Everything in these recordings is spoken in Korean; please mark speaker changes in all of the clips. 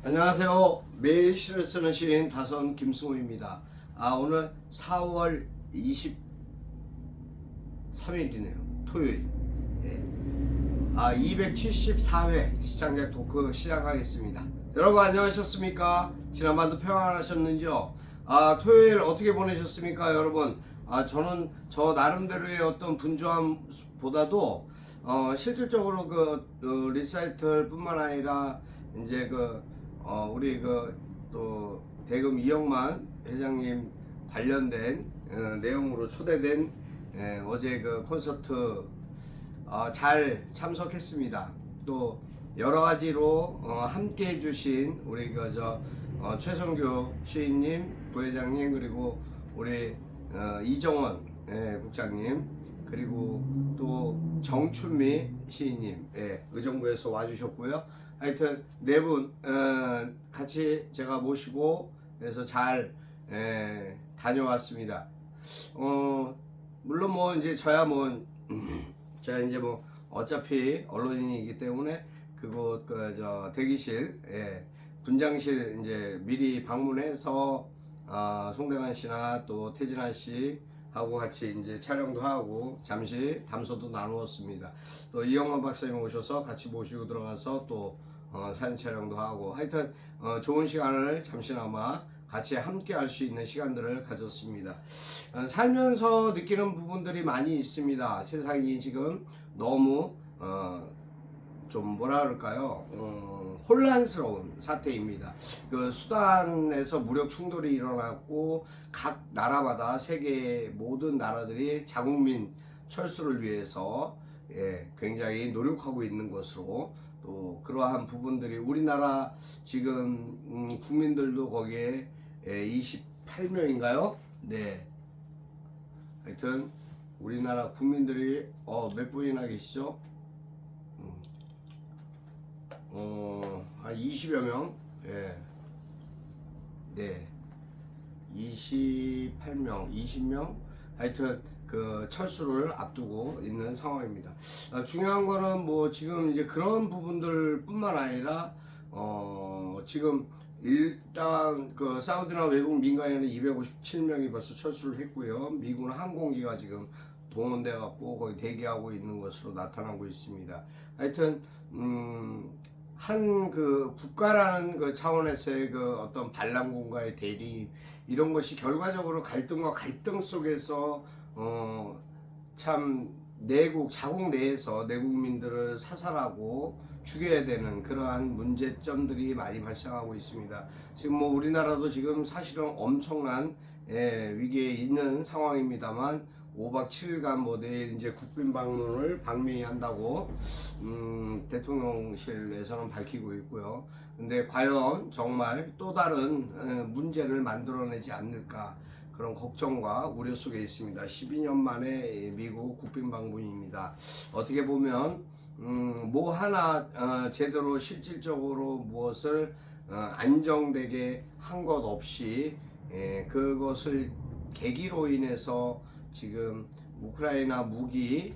Speaker 1: 안녕하세요. 매일 시를 쓰는 시인 다선 김승호입니다. 오늘 4월 23일이네요. 토요일. 274회 시청자 토크 시작하겠습니다. 여러분 안녕하셨습니까? 지난번도 평안하셨는지요? 토요일 어떻게 보내셨습니까, 여러분? 저는 저 나름대로의 어떤 분주함보다도 실질적으로 리사이틀뿐만 아니라 이제 우리 또 대금 이영만 회장님 관련된 내용으로 초대된 어제 콘서트 잘 참석했습니다. 또 여러 가지로 함께 해주신 우리 최성규 시인님, 부회장님, 그리고 우리 이정원 국장님, 그리고 또 정춘미 시인님 의정부에서 와주셨고요. 하여튼 네 분 같이 제가 모시고 그래서 잘 다녀왔습니다. 물론 이제 제가 이제 어차피 언론인이기 때문에 그곳 대기실 분장실 이제 미리 방문해서 송대관 씨나 또 태진아 씨 하고 같이 이제 촬영도 하고 잠시 담소도 나누었습니다. 또 이영만 박사님 오셔서 같이 모시고 들어가서 또 사진 촬영도 하고 하여튼 좋은 시간을 잠시나마 같이 함께 할 수 있는 시간들을 가졌습니다. 살면서 느끼는 부분들이 많이 있습니다. 세상이 지금 너무 좀 뭐라 그럴까요? 혼란스러운 사태입니다. 수단에서 무력 충돌이 일어났고 각 나라마다 세계 모든 나라들이 자국민 철수를 위해서 굉장히 노력하고 있는 것으로 또 그러한 부분들이 우리나라 지금 국민들도 거기에 28명인가요? 네. 하여튼 우리나라 국민들이 몇 분이나 계시죠? 한 20여 명? 네. 28명, 20명? 하여튼 철수를 앞두고 있는 상황입니다. 중요한 거는 지금 이제 그런 부분들 뿐만 아니라, 지금 일단 사우디나 외국 민간인은 257명이 벌써 철수를 했고요. 미군 항공기가 지금 동원돼 갖고 거기 대기하고 있는 것으로 나타나고 있습니다. 하여튼 한 국가라는 차원에서의 어떤 반란군과의 대립 이런 것이 결과적으로 갈등과 갈등 속에서 참 자국 내에서 내국민들을 사살하고 죽여야 되는 그러한 문제점들이 많이 발생하고 있습니다. 지금 우리나라도 지금 사실은 엄청난 위기에 있는 상황입니다만 5박 7일간 내일 이제 국빈 방문을 방미한다고 대통령실에서는 밝히고 있고요. 근데 과연 정말 또 다른 문제를 만들어내지 않을까 그런 걱정과 우려 속에 있습니다. 12년 만에 미국 국빈 방문입니다. 어떻게 보면 하나 제대로 실질적으로 무엇을 안정되게 한 것 없이 그것을 계기로 인해서 지금 우크라이나 무기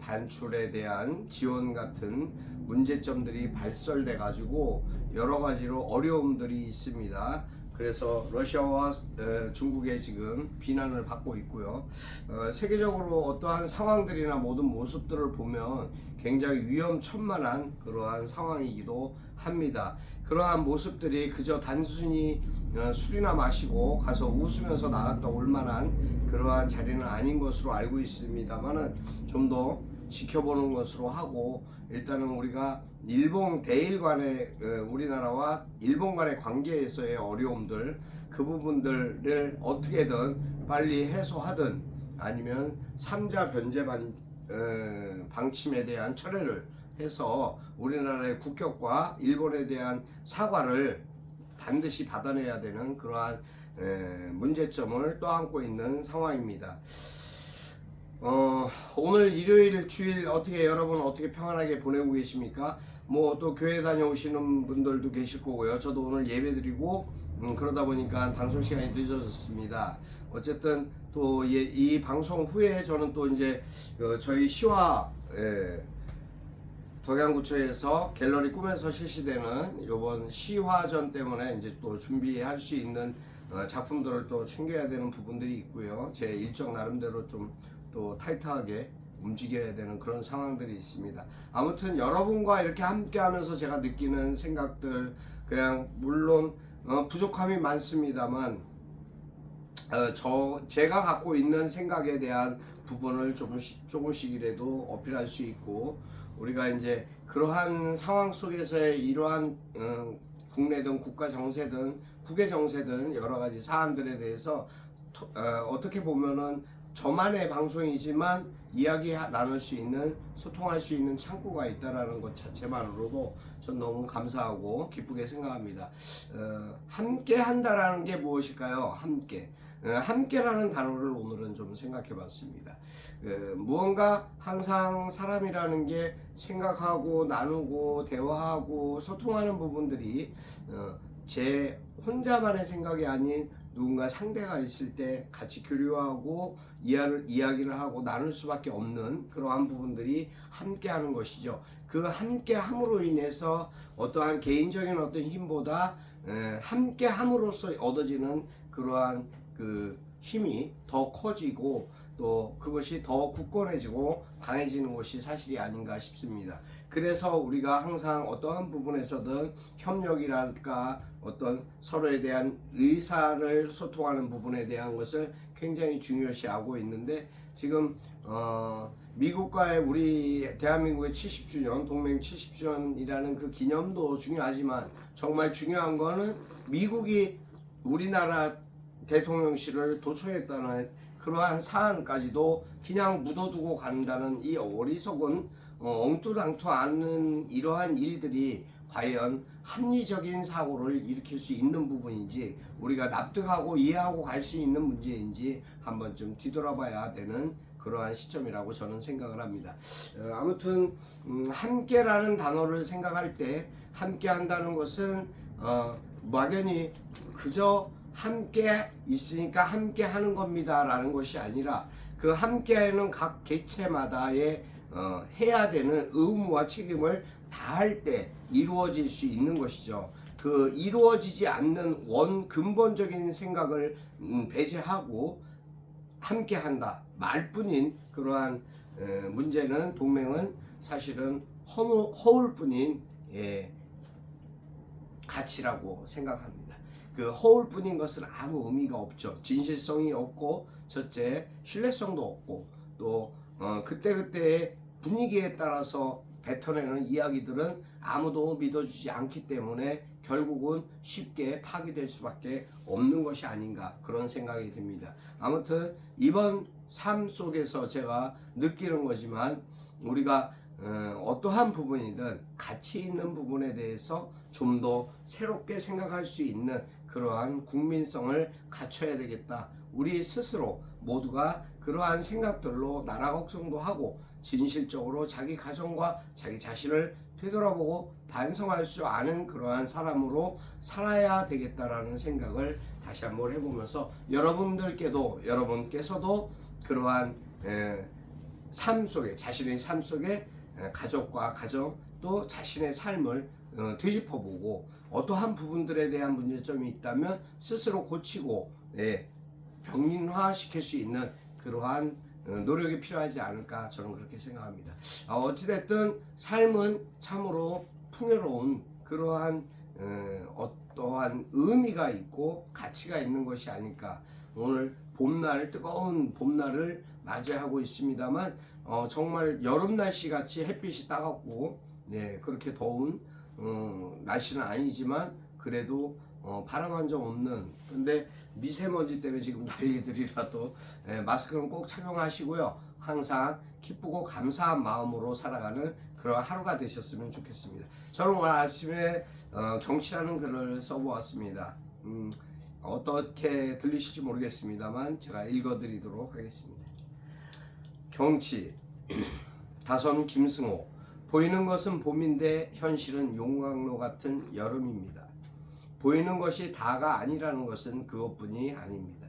Speaker 1: 반출에 대한 지원 같은 문제점들이 발설돼 가지고 여러 가지로 어려움들이 있습니다. 그래서 러시아와 중국의 지금 비난을 받고 있고요. 세계적으로 어떠한 상황들이나 모든 모습들을 보면 굉장히 위험천만한 그러한 상황이기도 합니다. 그러한 모습들이 그저 단순히 술이나 마시고 가서 웃으면서 나갔다 올 만한 그러한 자리는 아닌 것으로 알고 있습니다만은 좀 더 지켜보는 것으로 하고 일단은 우리가 일본 대일 간의 우리나라와 일본 간의 관계에서의 어려움들 그 부분들을 어떻게든 빨리 해소하든 아니면 3자 변제 방침에 대한 철회를 해서 우리나라의 국격과 일본에 대한 사과를 반드시 받아내야 되는 그러한 문제점을 떠안고 있는 상황입니다. 오늘 일요일 주일 여러분 어떻게 평안하게 보내고 계십니까? 또 교회 다녀오시는 분들도 계실 거고요. 저도 오늘 예배 드리고 그러다 보니까 방송 시간이 늦어졌습니다. 어쨌든 또 이 방송 후에 저는 또 이제 저희 시와 덕양구청에서 갤러리 꿈에서 실시되는 이번 시화전 때문에 이제 또 준비할 수 있는 작품들을 또 챙겨야 되는 부분들이 있고요. 제 일정 나름대로 좀 또 타이트하게 움직여야 되는 그런 상황들이 있습니다. 아무튼 여러분과 이렇게 함께 하면서 제가 느끼는 생각들, 그냥 물론 부족함이 많습니다만 제가 갖고 있는 생각에 대한 부분을 조금씩이라도 어필할 수 있고, 우리가 이제 그러한 상황 속에서의 이러한 국내든 국가 정세든 국외 정세든 여러 가지 사안들에 대해서 어떻게 보면은 저만의 방송이지만 이야기 나눌 수 있는, 소통할 수 있는 창구가 있다라는 것 자체만으로도 전 너무 감사하고 기쁘게 생각합니다. 함께 한다라는 게 무엇일까요? 함께. 함께라는 단어를 오늘은 좀 생각해 봤습니다. 무언가 항상 사람이라는 게 생각하고 나누고 대화하고 소통하는 부분들이 제 혼자만의 생각이 아닌 누군가 상대가 있을 때 같이 교류하고 이야기를 하고 나눌 수밖에 없는 그러한 부분들이 함께하는 것이죠. 그 함께함으로 인해서 어떠한 개인적인 어떤 힘보다 함께함으로써 얻어지는 그러한 그 힘이 더 커지고 또 그것이 더 굳건해지고 강해지는 것이 사실이 아닌가 싶습니다. 그래서 우리가 항상 어떠한 부분에서든 협력이랄까 어떤 서로에 대한 의사를 소통하는 부분에 대한 것을 굉장히 중요시하고 있는데, 지금 미국과의 우리 대한민국의 70주년 동맹 70주년이라는 그 기념도 중요하지만 정말 중요한 거는 미국이 우리나라 대통령실을 도청했다는 그러한 사안까지도 그냥 묻어두고 간다는 이 어리석은 엉뚱당투 않는 이러한 일들이 과연 합리적인 사고를 일으킬 수 있는 부분인지, 우리가 납득하고 이해하고 갈 수 있는 문제인지 한번 좀 뒤돌아봐야 되는 그러한 시점이라고 저는 생각을 합니다. 아무튼 함께라는 단어를 생각할 때 함께 한다는 것은 막연히 그저 함께 있으니까 함께 하는 겁니다 라는 것이 아니라, 그 함께하는 각 개체마다의 해야 되는 의무와 책임을 다할 때 이루어질 수 있는 것이죠. 그 이루어지지 않는 근본적인 생각을 배제하고 함께 한다 말뿐인 그러한 문제는, 동맹은 사실은 허울 뿐인 가치라고 생각합니다. 그 허울 뿐인 것은 아무 의미가 없죠. 진실성이 없고, 첫째 신뢰성도 없고, 또 그때그때의 분위기에 따라서 뱉어내는 이야기들은 아무도 믿어주지 않기 때문에 결국은 쉽게 파기될 수밖에 없는 것이 아닌가, 그런 생각이 듭니다. 아무튼 이번 삶 속에서 제가 느끼는 거지만, 우리가 어떠한 부분이든 가치 있는 부분에 대해서 좀 더 새롭게 생각할 수 있는 그러한 국민성을 갖춰야 되겠다. 우리 스스로 모두가 그러한 생각들로 나라 걱정도 하고 진실적으로 자기 가정과 자기 자신을 되돌아보고 반성할 수 아는 그러한 사람으로 살아야 되겠다라는 생각을 다시 한번 해보면서, 여러분께서도 그러한 삶 속에, 자신의 삶 속에 가족과 가정 또 자신의 삶을 되짚어보고, 어떠한 부분들에 대한 문제점이 있다면 스스로 고치고 병인화시킬 수 있는 그러한 노력이 필요하지 않을까, 저는 그렇게 생각합니다. 어찌됐든 삶은 참으로 풍요로운 그러한 어떠한 의미가 있고 가치가 있는 것이 아닐까. 오늘 봄날, 뜨거운 봄날을 맞이하고 있습니다만 정말 여름 날씨 같이 햇빛이 따갑고 그렇게 더운 날씨는 아니지만 그래도 바람 한 점 없는, 근데 미세먼지 때문에 지금 난리들이라도 마스크는 꼭 착용하시고요. 항상 기쁘고 감사한 마음으로 살아가는 그런 하루가 되셨으면 좋겠습니다. 저는 오늘 아침에 경치라는 글을 써보았습니다. 어떻게 들리실지 모르겠습니다만 제가 읽어드리도록 하겠습니다. 경치. 다섬 김승호. 보이는 것은 봄인데 현실은 용광로 같은 여름입니다. 보이는 것이 다가 아니라는 것은 그것뿐이 아닙니다.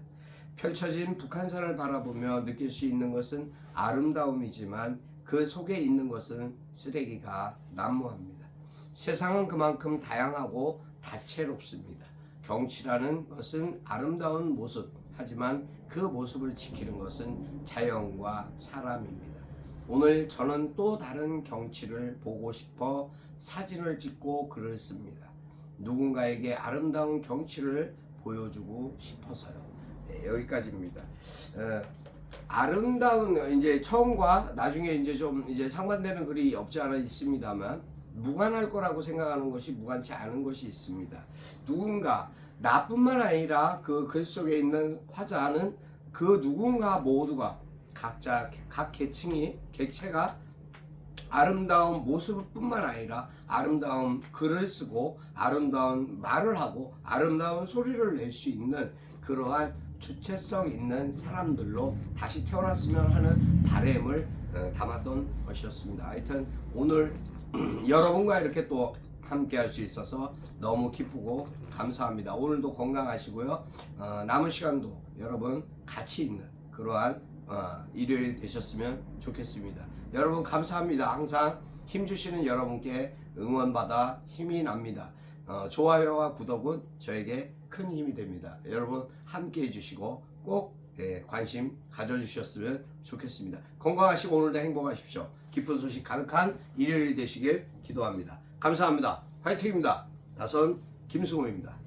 Speaker 1: 펼쳐진 북한산을 바라보며 느낄 수 있는 것은 아름다움이지만 그 속에 있는 것은 쓰레기가 난무합니다. 세상은 그만큼 다양하고 다채롭습니다. 경치라는 것은 아름다운 모습, 하지만 그 모습을 지키는 것은 자연과 사람입니다. 오늘 저는 또 다른 경치를 보고 싶어 사진을 찍고 글을 씁니다. 누군가에게 아름다운 경치를 보여주고 싶어서요. 네, 여기까지입니다. 아름다운 이제 처음과 나중에 이제 좀 이제 상반되는 글이 없지 않아 있습니다만 무관할 거라고 생각하는 것이 무관치 않은 것이 있습니다. 누군가 나뿐만 아니라 그 글 속에 있는 화자는 그 누군가 모두가 각자 각 객체가 아름다운 모습뿐만 아니라 아름다운 글을 쓰고 아름다운 말을 하고 아름다운 소리를 낼 수 있는 그러한 주체성 있는 사람들로 다시 태어났으면 하는 바람을 담았던 것이었습니다. 하여튼 오늘 여러분과 이렇게 또 함께 할 수 있어서 너무 기쁘고 감사합니다. 오늘도 건강하시고요. 남은 시간도 여러분 같이 있는 그러한 일요일 되셨으면 좋겠습니다. 여러분 감사합니다. 항상 힘주시는 여러분께 응원받아 힘이 납니다. 좋아요와 구독은 저에게 큰 힘이 됩니다. 여러분 함께 해주시고 꼭 관심 가져주셨으면 좋겠습니다. 건강하시고 오늘도 행복하십시오. 기쁜 소식 가득한 일요일 되시길 기도합니다. 감사합니다. 화이팅입니다. 다선 김승호입니다.